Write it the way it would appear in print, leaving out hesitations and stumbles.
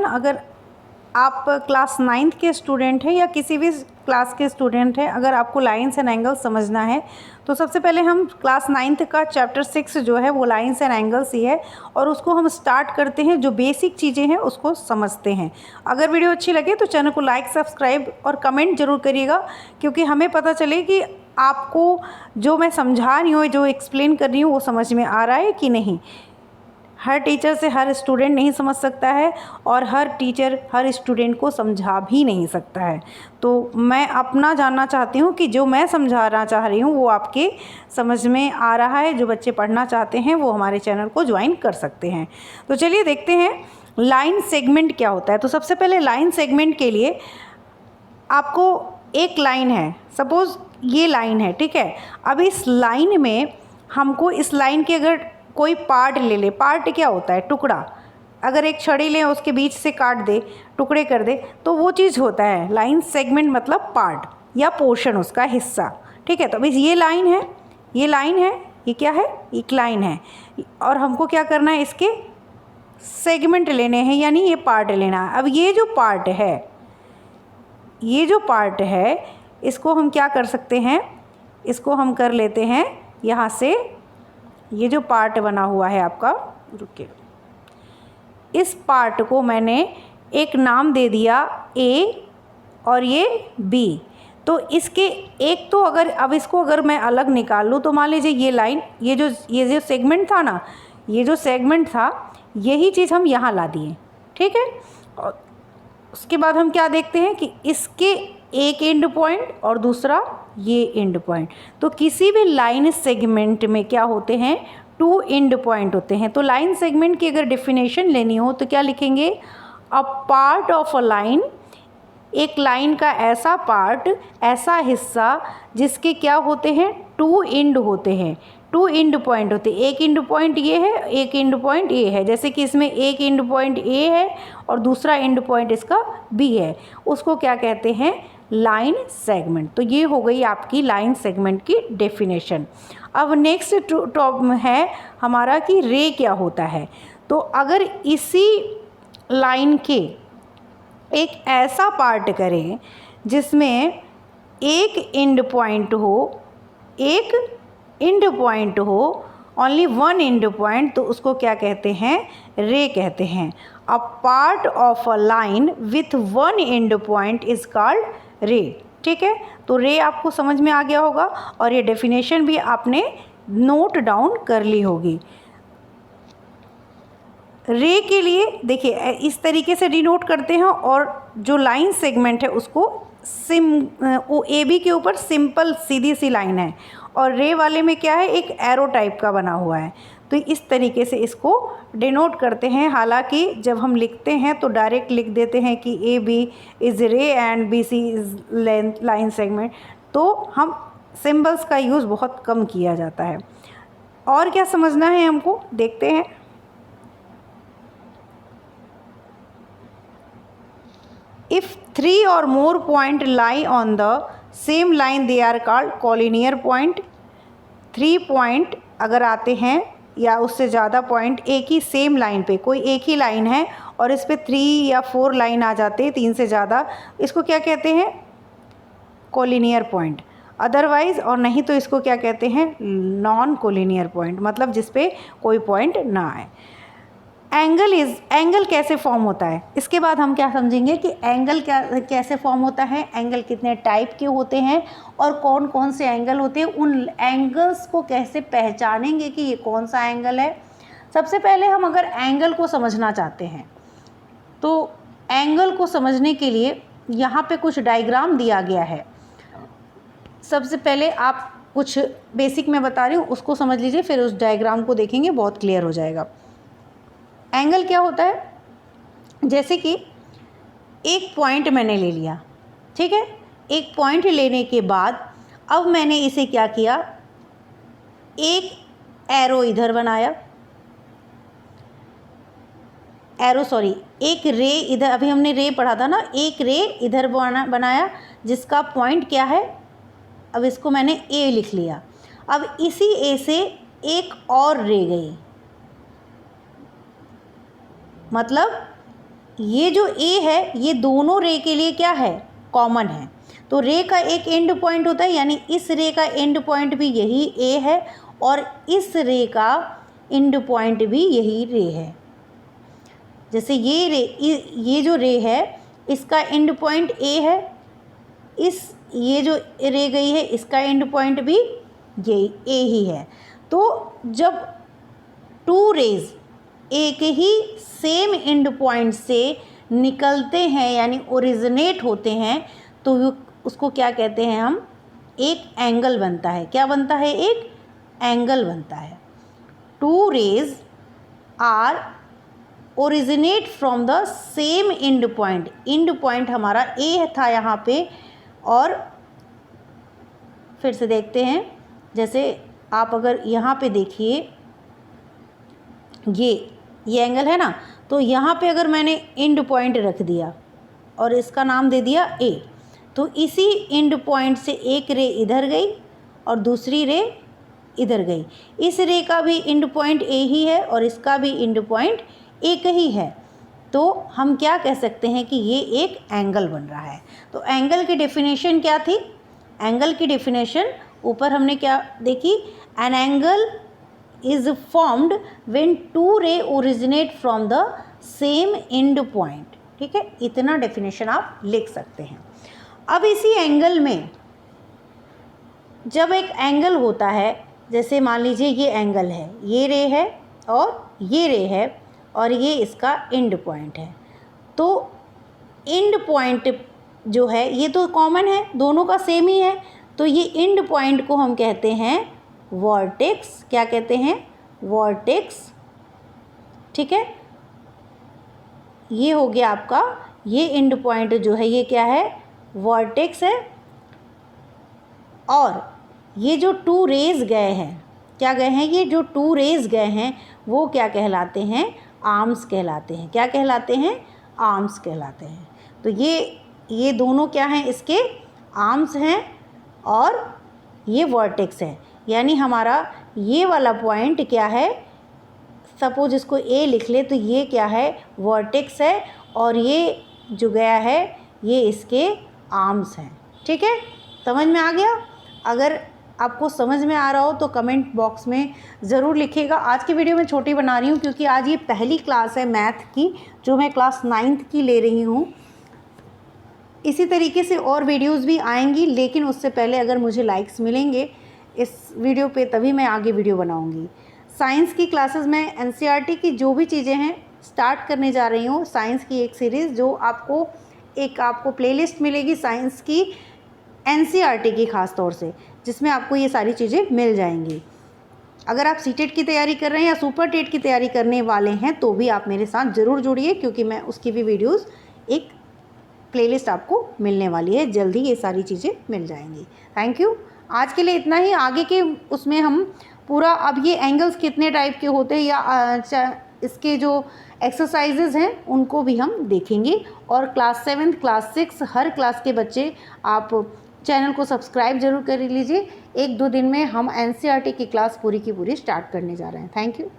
अगर आप class 9th के स्टूडेंट हैं या किसी भी क्लास के स्टूडेंट हैं, अगर आपको लाइंस एंड एंगल्स समझना है तो सबसे पहले हम क्लास 9th का चैप्टर 6 जो है वो लाइंस एंड एंगल्स ही है, और उसको हम स्टार्ट करते हैं। जो बेसिक चीज़ें हैं उसको समझते हैं। अगर वीडियो अच्छी लगे तो चैनल को लाइक, सब्सक्राइब और कमेंट ज़रूर करिएगा, क्योंकि हमें पता चले कि आपको जो मैं समझा रही हूँ, जो एक्सप्लेन कर रही हूँ, वो समझ में आ रहा है कि नहीं। हर टीचर से हर स्टूडेंट नहीं समझ सकता है, और हर टीचर हर स्टूडेंट को समझा भी नहीं सकता है। तो मैं अपना जानना चाहती हूँ कि जो मैं समझाना चाह रही हूँ वो आपके समझ में आ रहा है। जो बच्चे पढ़ना चाहते हैं वो हमारे चैनल को ज्वाइन कर सकते हैं। तो चलिए देखते हैं लाइन सेगमेंट क्या होता है। तो सबसे पहले लाइन सेगमेंट के लिए आपको एक लाइन है, सपोज़ ये लाइन है, ठीक है। अब इस लाइन में हमको इस लाइन के अगर कोई पार्ट ले ले, पार्ट क्या होता है? टुकड़ा। अगर एक छड़ी लें, उसके बीच से काट दे, टुकड़े कर दे, तो वो चीज़ होता है लाइन सेगमेंट, मतलब पार्ट या पोर्शन, उसका हिस्सा, ठीक है। तो अभी ये लाइन है, ये लाइन है, ये क्या है? एक लाइन है, और हमको क्या करना है? इसके सेगमेंट लेने हैं, यानी ये पार्ट लेना है। अब ये जो पार्ट है, ये जो पार्ट है, इसको हम क्या कर सकते हैं? इसको हम कर लेते हैं यहाँ से, ये जो पार्ट बना हुआ है आपका, रुकिए, इस पार्ट को मैंने एक नाम दे दिया ए और ये बी। तो इसके एक तो अगर अब इसको अगर मैं अलग निकाल लूँ तो मान लीजिए ये लाइन, ये जो सेगमेंट था ना, ये जो सेगमेंट था, यही चीज़ हम यहाँ ला दिए, ठीक है। और उसके बाद हम क्या देखते हैं कि इसके एक एंड पॉइंट और दूसरा ये एंड पॉइंट। तो किसी भी लाइन सेगमेंट में क्या होते हैं? 2 एंड पॉइंट होते हैं। तो लाइन सेगमेंट की अगर डेफिनेशन लेनी हो तो क्या लिखेंगे? A part of a line, एक लाइन का ऐसा पार्ट, ऐसा हिस्सा जिसके क्या होते हैं? 2 एंड होते हैं, 2 एंड पॉइंट होते हैं। एक एंड पॉइंट ये है, एक एंड पॉइंट ये है। जैसे कि इसमें एक एंड पॉइंट ए है और दूसरा एंड पॉइंट इसका बी है, उसको क्या कहते हैं? Line segment. तो ये हो गई आपकी लाइन सेगमेंट की डेफिनेशन। अब नेक्स्ट टॉप है हमारा कि रे क्या होता है। तो अगर इसी लाइन के एक ऐसा पार्ट करें जिसमें एक एंड पॉइंट हो, एक एंड पॉइंट हो, ओनली 1 एंड पॉइंट, तो उसको क्या कहते हैं? रे कहते हैं। A part of a line with 1 and point is called रे, ठीक है। तो रे आपको समझ में आ गया होगा, और ये डेफिनेशन भी आपने नोट डाउन कर ली होगी। रे के लिए देखिए इस तरीके से डिनोट करते हैं, और जो लाइन सेगमेंट है उसको वो ए बी के ऊपर सिंपल सीधी सी लाइन है, और रे वाले में क्या है? एक एरो टाइप का बना हुआ है। तो इस तरीके से इसको डिनोट करते हैं। हालांकि जब हम लिखते हैं तो डायरेक्ट लिख देते हैं कि A B is ray and B C is line segment, तो हम सिंबल्स का यूज़ बहुत कम किया जाता है। और क्या समझना है हमको, देखते हैं। If 3 or more point lie on the same line, they are called collinear point. 3 point अगर आते हैं या उससे ज़्यादा पॉइंट एक ही सेम लाइन पे, कोई एक ही लाइन है और इस पे 3 या 4 लाइन आ जाते हैं, 3 से ज़्यादा, इसको क्या कहते हैं? Collinear point. अदरवाइज़ और नहीं तो इसको क्या कहते हैं? नॉन कोलिनियर पॉइंट, मतलब जिस पे कोई पॉइंट ना आए। एंगल कैसे फॉर्म होता है, इसके बाद हम क्या समझेंगे कि एंगल कैसे फॉर्म होता है, एंगल कितने टाइप के होते हैं और कौन कौन से एंगल होते हैं, उन एंगल्स को कैसे पहचानेंगे कि ये कौन सा एंगल है। सबसे पहले हम अगर एंगल को समझना चाहते हैं तो एंगल को समझने के लिए यहाँ पे कुछ डायग्राम दिया गया है। सबसे पहले आप कुछ बेसिक मैं बता रही हूँ उसको समझ लीजिए, फिर उस डायग्राम को देखेंगे, बहुत क्लियर हो जाएगा। एंगल क्या होता है? जैसे कि एक पॉइंट मैंने ले लिया, ठीक है। एक पॉइंट लेने के बाद अब मैंने इसे क्या किया? एक एरो इधर बनाया, एक रे इधर, अभी हमने रे पढ़ा था ना, एक रे इधर बनाया जिसका पॉइंट क्या है? अब इसको मैंने ए लिख लिया। अब इसी ए से एक और रे गई, मतलब ये जो ए है ये दोनों रे के लिए क्या है, कॉमन है। तो रे का एक एंड पॉइंट होता है, यानी इस रे का एंड पॉइंट भी यही ए है और इस रे का एंड पॉइंट भी यही रे है। जैसे ये रे, ये जो रे है इसका एंड पॉइंट ए है, ये जो रे गई है इसका एंड पॉइंट भी यही ए ही है। तो जब टू रेज एक ही सेम एंड पॉइंट से निकलते हैं यानी ओरिजिनेट होते हैं तो उसको क्या कहते हैं हम, एक एंगल बनता है। क्या बनता है, एक एंगल बनता है। Two rays are originate from the same end point. End point हमारा ए था यहाँ पे, और फिर से देखते हैं, जैसे आप अगर यहाँ पे देखिए ये एंगल है ना, तो यहाँ पे अगर मैंने एंड पॉइंट रख दिया और इसका नाम दे दिया ए, तो इसी एंड पॉइंट से एक रे इधर गई और दूसरी रे इधर गई। इस रे का भी एंड पॉइंट ए ही है और इसका भी एंड पॉइंट एक ही है। तो हम क्या कह सकते हैं कि ये एक एंगल बन रहा है। तो एंगल की डेफिनेशन क्या थी, एंगल की डेफिनेशन ऊपर हमने क्या देखी, an angle is formed when two ray originate from the same end point. ठीक है, इतना डेफिनेशन आप लिख सकते हैं। अब इसी एंगल में जब एक एंगल होता है, जैसे मान लीजिए ये एंगल है, ये रे है और ये रे है और ये इसका एंड पॉइंट है, तो एंड पॉइंट जो है ये तो कॉमन है, दोनों का सेम ही है, तो ये एंड पॉइंट को हम कहते हैं वर्टेक्स। क्या कहते हैं, वर्टेक्स। ठीक है, ये हो गया आपका, ये एंड पॉइंट जो है ये क्या है, वर्टेक्स है। और ये जो टू रेज गए हैं, क्या गए हैं, ये जो टू रेज गए हैं वो क्या कहलाते हैं, आर्म्स कहलाते हैं। क्या कहलाते हैं, आर्म्स कहलाते हैं। तो ये दोनों क्या हैं, इसके आर्म्स हैं और ये वर्टेक्स है। यानी हमारा ये वाला पॉइंट क्या है, सपोज इसको ए लिख ले, तो ये क्या है, वर्टेक्स है और ये जो गया है ये इसके आर्म्स हैं। ठीक है, समझ में आ गया। अगर आपको समझ में आ रहा हो तो कमेंट बॉक्स में ज़रूर लिखिएगा। आज की वीडियो मैं छोटी बना रही हूँ क्योंकि आज ये पहली क्लास है मैथ की जो मैं क्लास 9th की ले रही हूँ। इसी तरीके से और वीडियोस भी आएंगी, लेकिन उससे पहले अगर मुझे लाइक्स मिलेंगे इस वीडियो पे तभी मैं आगे वीडियो बनाऊँगी। साइंस की क्लासेस में NCERT की जो भी चीज़ें हैं स्टार्ट करने जा रही हूँ। साइंस की एक सीरीज़ जो आपको प्लेलिस्ट मिलेगी साइंस की, NCERT की ख़ास तौर से, जिसमें आपको ये सारी चीज़ें मिल जाएंगी। अगर आप सीटेट की तैयारी कर रहे हैं या सुपर टेट की तैयारी करने वाले हैं तो भी आप मेरे साथ ज़रूर जुड़िए, क्योंकि मैं उसकी भी वीडियोस एक प्लेलिस्ट आपको मिलने वाली है, जल्दी ये सारी चीज़ें मिल जाएंगी। Thank you. आज के लिए इतना ही। आगे के उसमें हम पूरा, अब ये एंगल्स कितने टाइप के होते हैं या इसके जो एक्सरसाइजेज हैं उनको भी हम देखेंगे। और क्लास 7, क्लास 6 हर क्लास के बच्चे आप चैनल को सब्सक्राइब जरूर कर लीजिए। 1-2 दिन में हम NCERT की क्लास पूरी की पूरी स्टार्ट करने जा रहे हैं। Thank you.